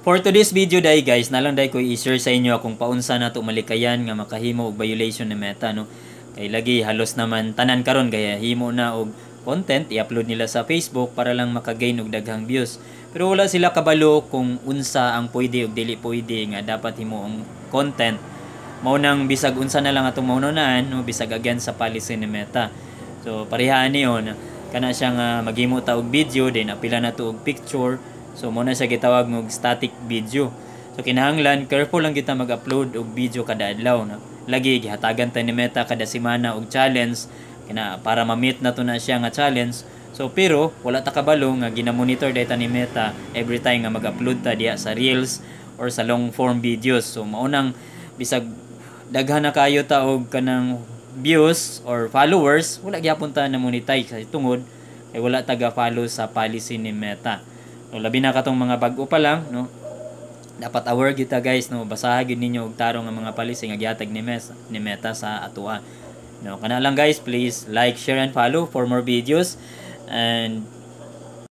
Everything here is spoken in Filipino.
For today's video day guys, nalang day ko i-share sa inyo kung paunsa na to malikayan nga makahimo og violation ni Meta no. Kay lagi halos naman tanan karon kaya himo na og content i-upload nila sa Facebook para lang makagain og daghang views. Pero wala sila kabalo kung unsa ang pwede ug dili pwede nga dapat himo ang content. Mao nang bisag unsa na lang atong maununaan no, bisag again sa policy ni Meta. So parehaan niyo na kana siya nga maghimo ta og video then apila na to og picture. So muna siya gitawag ng static video. So kinahanglan careful lang kita mag-upload og video kada adlaw na. Lagi gihatagan ta ni Meta kada semana og challenge kina para ma-meet na to na siya nga challenge. So pero wala ta kabalo nga gina-monitor data ni Meta every time nga mag-upload ta diha sa reels or sa long form videos. So maunang bisag daghan na kayo ta og kanang views or followers, wala gyapon ta na monetize kasi tungod ay wala taga-follow sa policy ni Meta. No, labi na katong mga bag-o pa lang, no. Dapat aware kita guys, no. Basahan gid ninyo og tarong nga mga policy nga gihatag ni Meta sa atoa. No, kana lang guys, please like, share and follow for more videos and